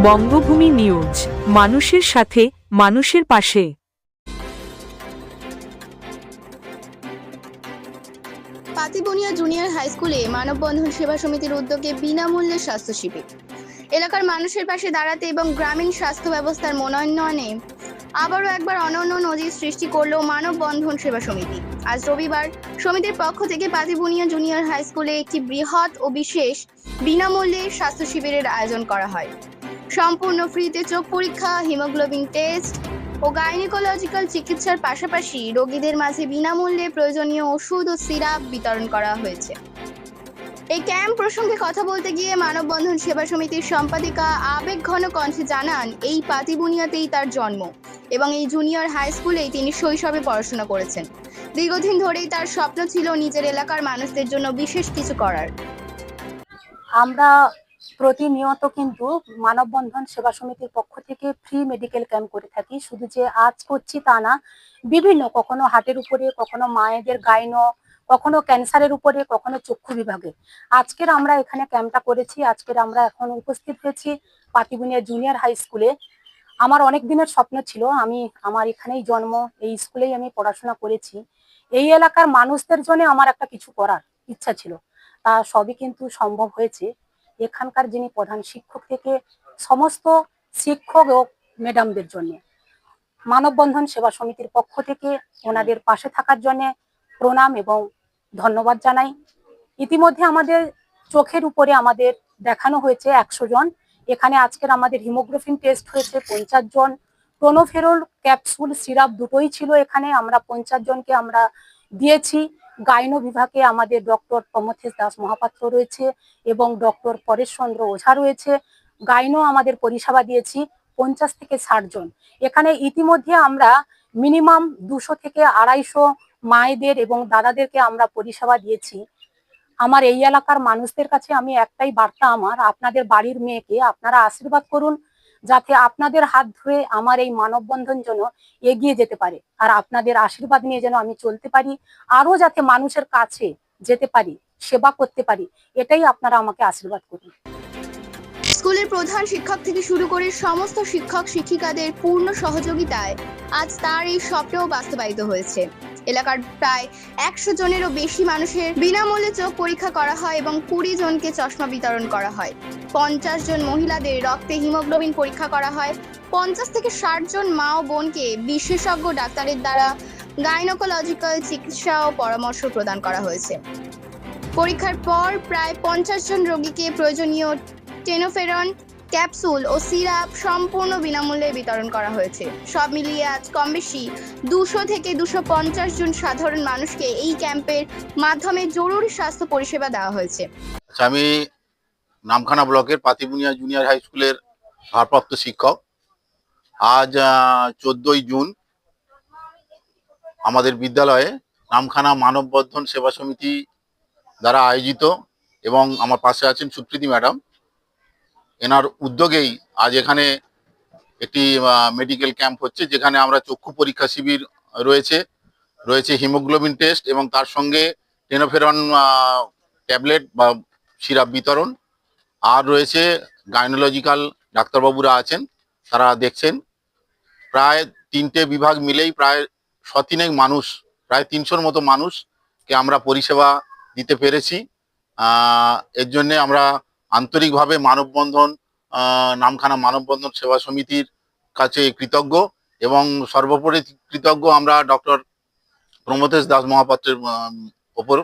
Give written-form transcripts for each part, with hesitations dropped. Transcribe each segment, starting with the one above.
বঙ্গভূমি news, মানুষের সাথে, মানুষের পাশে। পাতিবনিয়া জুনিয়র হাই স্কুলে মানববন্ধন সেবা সমিতির উদ্যোগে বিনামূল্যে স্বাস্থ্য শিবির। এলাকার মানুষের পাশে দাঁড়াতে এবং গ্রামীণ স্বাস্থ্য ব্যবস্থার মনোন্নয়নে আবারও একবার অনন্য নজির সৃষ্টি করল মানববন্ধন সেবা সমিতি। আজ রবিবার সমিতির পক্ষ থেকে পাতিবনিয়া জুনিয়র হাই স্কুলে একটি বৃহৎ ও বিশেষ বিনামূল্যে স্বাস্থ্য শিবিরের আয়োজন করা হয়। সম্পূর্ণ ফ্রিতে চোখ পরীক্ষা, হিমোগ্লোবিন টেস্ট ও গাইনোকোলজিক্যাল চিকিৎসার পাশাপাশি রোগীদের মাঝে বিনামূল্যে প্রয়োজনীয় ওষুধ ও সিরাপ বিতরণ করা হয়েছে। এই ক্যাম্প প্রসঙ্গে কথা বলতে গিয়ে মানববন্ধন সেবা সমিতির সম্পাদিকা আবেগঘন কণ্ঠে জানান, এই পাতিবনিয়াতেই তার জন্ম এবং এই জুনিয়র হাই স্কুলেই তিনি শৈশবে পড়াশোনা করেছেন। দীর্ঘদিন ধরেই তার স্বপ্ন ছিল নিজের এলাকার মানুষদের জন্য বিশেষ কিছু করার। আমরা প্রতিনিয়ত কিন্তু মানববন্ধন সেবা সমিতির পক্ষ থেকে ফ্রি মেডিকেল ক্যাম্প করে থাকি। শুধু যে আজ করছি তা না, বিভিন্ন কখনো হার্টের উপরে, কখনো মায়েদের গাইনো, কখনো ক্যান্সারের উপরে, কখনো চক্ষু বিভাগে। আজকের আমরা এখানে ক্যাম্পটা করেছি। আজকের আমরা এখন উপস্থিত হয়েছি পাতিবনিয়া জুনিয়র হাই স্কুলে। আমার অনেক দিনের স্বপ্ন ছিল, আমার এখানেই জন্ম, এই স্কুলেই আমি পড়াশোনা করেছি। এই এলাকার মানুষদের জন্য আমার একটা কিছু করার ইচ্ছা ছিল, তা সবই কিন্তু সম্ভব হয়েছে। এখানকার যিনি প্রধান শিক্ষক থেকে সমস্ত শিক্ষক ও ম্যাডামদের জন্য মানববন্ধন সেবা সমিতির পক্ষ থেকে ওনাদের পাশে থাকার জন্য প্রণাম এবং ধন্যবাদ জানাই। ইতিমধ্যে আমাদের চোখের উপরে আমাদের দেখানো হয়েছে 100 জন। এখানে আজকের আমাদের হিমোগ্লোবিন টেস্ট হয়েছে 50 জন। টোনোফেরল ক্যাপসুল সিরাপ দুটোই ছিল এখানে, আমরা 50 জনকে আমরা দিয়েছি। গাইনো বিভাগে আমাদের ডক্টর প্রমথেশ দাস মহাপাত্র রয়েছে এবং ডক্টর পরেশ চন্দ্র ওঝা রয়েছে। গাইনো আমাদের পরিষেবা দিয়েছি 50 থেকে 60 জন। এখানে ইতিমধ্যে আমরা মিনিমাম 200 থেকে 250 মায়েদের এবং দাদাদেরকে আমরা পরিষেবা দিয়েছি। আমার এই এলাকার মানুষদের কাছে আমি একটাই বার্তা, আপনাদের বাড়ির মেয়েকে আপনারা আশীর্বাদ করুন, যাতে আপনাদের হাত ধরে আমার এই মানববন্ধন যেন এগিয়ে যেতে পারে, আর আপনাদের আশীর্বাদ নিয়ে যেন আমি চলতে পারি, আরো যাতে মানুষের কাছে যেতে পারি, সেবা করতে পারি, এটাই আপনারা আমাকে আশীর্বাদ করুন। স্কুলের প্রধান শিক্ষক থেকে শুরু করে সমস্ত শিক্ষক শিক্ষিকাদের পূর্ণ সহযোগিতায় আজ তার এই স্বপ্নও বাস্তবায়িত হয়েছে। এলাকার প্রায় 100 জনেরও বেশি মানুষের বিনামূল্যে চোখ পরীক্ষা করা হয় এবং 20 জনকে চশমা বিতরণ করা হয়। 50 জন মহিলাদের রক্তে হিমোগ্লোবিন পরীক্ষা করা হয়। 50 থেকে 60 জন মা ও বোনকে বিশেষজ্ঞ ডাক্তারের দ্বারা গাইনোকোলজিক্যাল চিকিৎসা ও পরামর্শ প্রদান করা হয়েছে। পরীক্ষার পর প্রায় 50 জন রোগীকে প্রয়োজনীয় টেনোফেরন ক্যাপসুল ও সিরাপ সম্পূর্ণ বিনামূল্যে বিতরণ করা হয়েছে। সব মিলিয়ে আজ কম বেশি 200 থেকে 250 জন সাধারণ মানুষকে এই ক্যাম্পের মাধ্যমে জরুরি স্বাস্থ্য পরিষেবা দেওয়া হয়েছে। আমি নামখানা ব্লকের পাতিবনিয়া জুনিয়র হাই স্কুলের ভারপ্রাপ্ত শিক্ষক। আজ 14ই জুন আমাদের বিদ্যালয়ে নামখানা মানববন্ধন সেবা সমিতি দ্বারা আয়োজিত এবং আমার পাশে আছেন সুপ্রীতি ম্যাডাম, এনার উদ্যোগেই আজ এখানে একটি মেডিকেল ক্যাম্প হচ্ছে, যেখানে আমরা চক্ষু পরীক্ষা শিবির রয়েছে হিমোগ্লোবিন টেস্ট এবং তার সঙ্গে টেনোফেরন ট্যাবলেট বা সিরাপ বিতরণ, আর রয়েছে গাইনোলজিক্যাল ডাক্তারবাবুরা আছেন, তারা দেখছেন। প্রায় 3টে বিভাগ মিলেই প্রায় 100 মানুষ, প্রায় 300-র মতো মানুষকে আমরা পরিষেবা দিতে পেরেছি। এর জন্যে আমরা আন্তরিকভাবে নামখানা মানববন্ধন সেবা সমিতির কাছে কৃতজ্ঞ এবং সর্বোপরি কৃতজ্ঞ আমরা ডক্টর প্রমথেশ দাস মহাপাত্রের ওপর।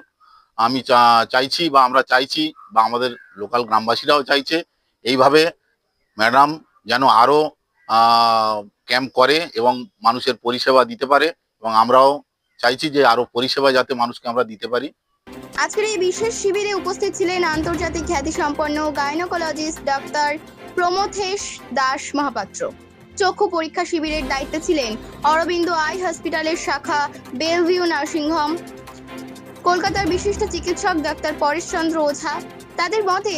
আমরা চাইছি বা আমাদের লোকাল গ্রামবাসীরাও চাইছে এইভাবে ম্যাডাম যেন আরো ক্যাম্প করে এবং মানুষের পরিষেবা দিতে পারে, এবং আমরাও চাইছি যে আরো পরিষেবা যাতে মানুষকে আমরা দিতে পারি। আজকের এই বিশেষ শিবিরে উপস্থিত ছিলেন আন্তর্জাতিক খ্যাতিসম্পন্ন গাইনোকোলজিস্ট ডাক্তার প্রমথেশ দাস মহাপাত্র। চক্ষু পরীক্ষা শিবিরের দায়িত্বে ছিলেন অরবিন্দ আই হসপিটালের শাখা বেলভিউ নার্সিং হোম, কলকাতার বিশিষ্ট চিকিৎসক ডাক্তার পরেশ চন্দ্র ওঝা। তাদের মতে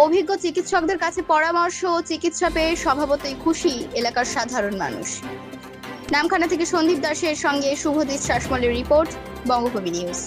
অভিজ্ঞ চিকিৎসকদের কাছে পরামর্শ ও চিকিৎসা পেয়ে স্বভাবতই খুশি এলাকার সাধারণ মানুষ। নামখানা থেকে সন্দীপ দাসের সঙ্গে শুভদীপ শাসমলের রিপোর্ট, বঙ্গভূমি নিউজ।